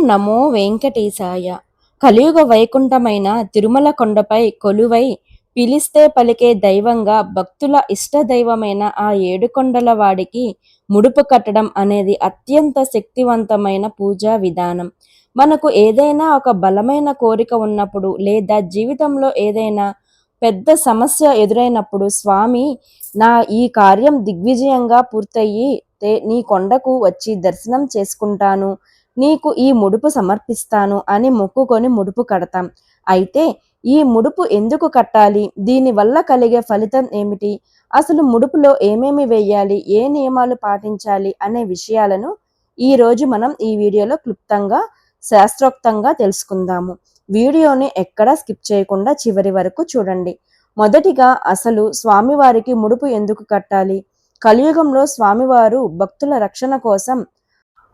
నమో వెంకటేశాయ. కలియుగ వైకుంఠమైన తిరుమల కొండపై కొలువై పిలిస్తే పలికే దైవంగా భక్తుల ఇష్ట దైవమైన ఆ ఏడుకొండల వాడికి ముడుపు కట్టడం అనేది అత్యంత శక్తివంతమైన పూజా విధానం. మనకు ఏదైనా ఒక బలమైన కోరిక ఉన్నప్పుడు లేదా జీవితంలో ఏదైనా పెద్ద సమస్య ఎదురైనప్పుడు స్వామి నా ఈ కార్యం దిగ్విజయంగా పూర్తయ్యి నీ కొండకు వచ్చి దర్శనం చేసుకుంటాను, నీకు ఈ ముడుపు సమర్పిస్తాను అని మొక్కుకొని ముడుపు కడతాం. అయితే ఈ ముడుపు ఎందుకు కట్టాలి? దీనివల్ల కలిగే ఫలితం ఏమిటి? అసలు ముడుపులో ఏమేమి వేయాలి? ఏ నియమాలు పాటించాలి? అనే విషయాలను ఈరోజు మనం ఈ వీడియోలో క్లుప్తంగా శాస్త్రోక్తంగా తెలుసుకుందాము. వీడియోని ఎక్కడా స్కిప్ చేయకుండా చివరి వరకు చూడండి. మొదటిగా అసలు స్వామివారికి ముడుపు ఎందుకు కట్టాలి? కలియుగంలో స్వామివారు భక్తుల రక్షణ కోసం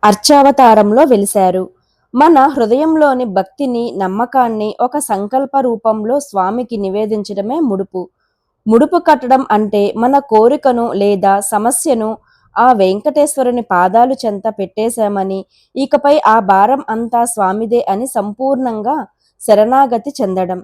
అర్చావతారంలో వెలిశారు. మన హృదయంలోని భక్తిని, నమ్మకాన్ని ఒక సంకల్ప రూపంలో స్వామికి నివేదించడమే ముడుపు. ముడుపు కట్టడం అంటే మన కోరికను లేదా సమస్యను ఆ వెంకటేశ్వరుని పాదాలు చెంత పెట్టేశామని, ఇకపై ఆ భారం అంతా స్వామిదే అని సంపూర్ణంగా శరణాగతి చెందడం.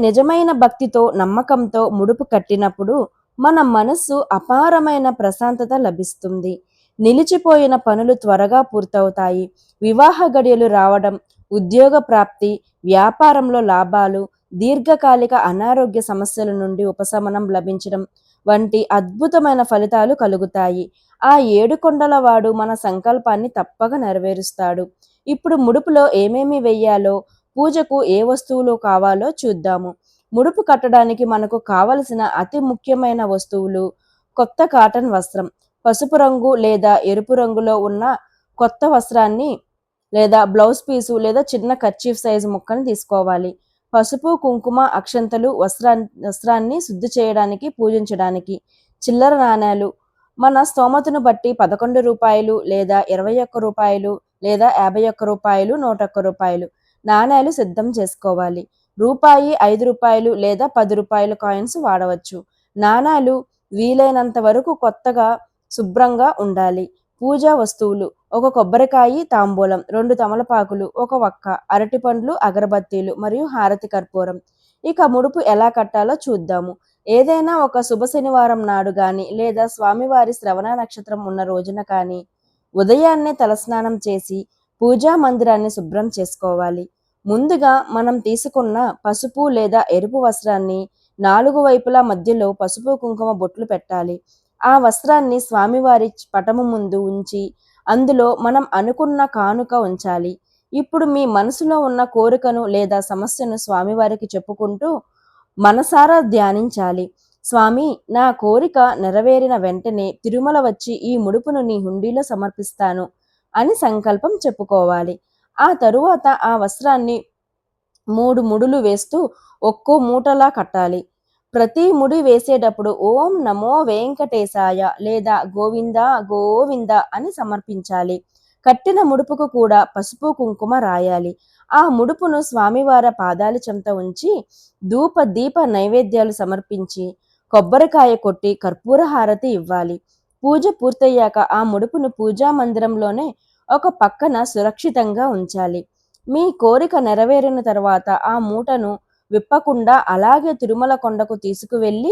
నిజమైన భక్తితో, నమ్మకంతో ముడుపు కట్టినప్పుడు మన మనస్సు అపారమైన ప్రశాంతత లభిస్తుంది. నిలిచిపోయిన పనులు త్వరగా పూర్తవుతాయి. వివాహ గడియలు రావడం, ఉద్యోగ ప్రాప్తి, వ్యాపారంలో లాభాలు, దీర్ఘకాలిక అనారోగ్య సమస్యల నుండి ఉపశమనం లభించడం వంటి అద్భుతమైన ఫలితాలు కలుగుతాయి. ఆ ఏడుకొండల వాడు మన సంకల్పాన్ని తప్పక నెరవేరుస్తాడు. ఇప్పుడు ముడుపులో ఏమేమి వెయ్యాలో, పూజకు ఏ వస్తువులు కావాలో చూద్దాము. ముడుపు కట్టడానికి మనకు కావలసిన అతి ముఖ్యమైన వస్తువులు: కొత్త కాటన్ వస్త్రం, పసుపు రంగు లేదా ఎరుపు రంగులో ఉన్న కొత్త వస్త్రాన్ని లేదా బ్లౌజ్ పీసు లేదా చిన్న కర్చీఫ్ సైజు ముక్కని తీసుకోవాలి. పసుపు, కుంకుమ, అక్షంతలు, వస్త్రాన్ని శుద్ధి చేయడానికి, పూజించడానికి. చిల్లర నాణేలు మన స్తోమతను బట్టి రూ. 11 లేదా రూ. 21 లేదా రూ. 51, రూ. 101 నాణేలు సిద్ధం చేసుకోవాలి. రూపాయి, రూ. 5 లేదా రూ. 10 కాయిన్స్ వాడవచ్చు. నాణాలు వీలైనంత వరకు కొత్తగా, శుభ్రంగా ఉండాలి. పూజా వస్తువులు: ఒక కొబ్బరికాయ, తాంబూలం, 2 తమలపాకులు, ఒక వక్క, అరటిపండ్లు, అగరబత్తీలు మరియు హారతి కర్పూరం. ఇక ముడుపు ఎలా కట్టాలో చూద్దాము. ఏదైనా ఒక శుభ శనివారం నాడు కానీ లేదా స్వామివారి శ్రవణ నక్షత్రం ఉన్న రోజున కానీ ఉదయాన్నే తలస్నానం చేసి పూజా మందిరాన్ని శుభ్రం చేసుకోవాలి. ముందుగా మనం తీసుకున్న పసుపు లేదా ఎరుపు వస్త్రాన్ని 4 వైపులా మధ్యలో పసుపు, కుంకుమ బొట్లు పెట్టాలి. ఆ వస్త్రాన్ని స్వామివారి పటము ముందు ఉంచి అందులో మనం అనుకున్న కానుక ఉంచాలి. ఇప్పుడు మీ మనసులో ఉన్న కోరికను లేదా సమస్యను స్వామివారికి చెప్పుకుంటూ మనసారా ధ్యానించాలి. స్వామి, నా కోరిక నెరవేరిన వెంటనే తిరుమల వచ్చి ఈ ముడుపును నీ హుండీలో సమర్పిస్తాను అని సంకల్పం చెప్పుకోవాలి. ఆ తరువాత ఆ వస్త్రాన్ని 3 ముడులు వేస్తూ ఒక్కో మూటలా కట్టాలి. ప్రతి ముడి వేసేటప్పుడు ఓం నమో వెంకటేశాయ లేదా గోవింద గోవింద అని సమర్పించాలి. కట్టిన ముడుపుకు కూడా పసుపు, కుంకుమ రాయాలి. ఆ ముడుపును స్వామివారి పాదాల చెంత ఉంచి ధూప దీప నైవేద్యాలు సమర్పించి కొబ్బరికాయ కొట్టి కర్పూర హారతి ఇవ్వాలి. పూజ పూర్తయ్యాక ఆ ముడుపును పూజా మందిరంలోనే ఒక పక్కన సురక్షితంగా ఉంచాలి. మీ కోరిక నెరవేరిన తర్వాత ఆ మూటను విప్పకుండా అలాగే తిరుమల కొండకు తీసుకువెళ్ళి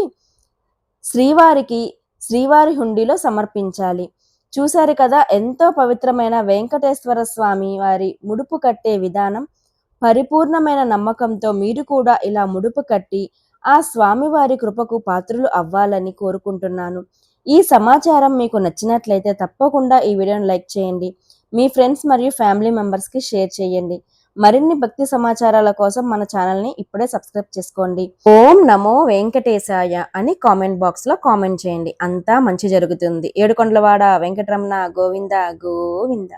శ్రీవారి హుండీలో సమర్పించాలి. చూశారు కదా, ఎంతో పవిత్రమైన వెంకటేశ్వర స్వామి వారి ముడుపు కట్టే విధానం. పరిపూర్ణమైన నమ్మకంతో మీరు కూడా ఇలా ముడుపు కట్టి ఆ స్వామివారి కృపకు పాత్రులు అవ్వాలని కోరుకుంటున్నాను. ఈ సమాచారం మీకు నచ్చినట్లయితే తప్పకుండా ఈ వీడియోని లైక్ చేయండి. మీ ఫ్రెండ్స్ మరియు ఫ్యామిలీ మెంబర్స్కి షేర్ చేయండి. మరిన్ని భక్తి సమాచారాల కోసం మన ఛానల్ని ఇప్పుడే సబ్స్క్రైబ్ చేసుకోండి. ఓం నమో వెంకటేశాయ అని కామెంట్ బాక్స్లో కామెంట్ చేయండి. అంతా మంచి జరుగుతుంది. ఏడుకొండలవాడ వెంకటరమణ గోవింద గోవింద.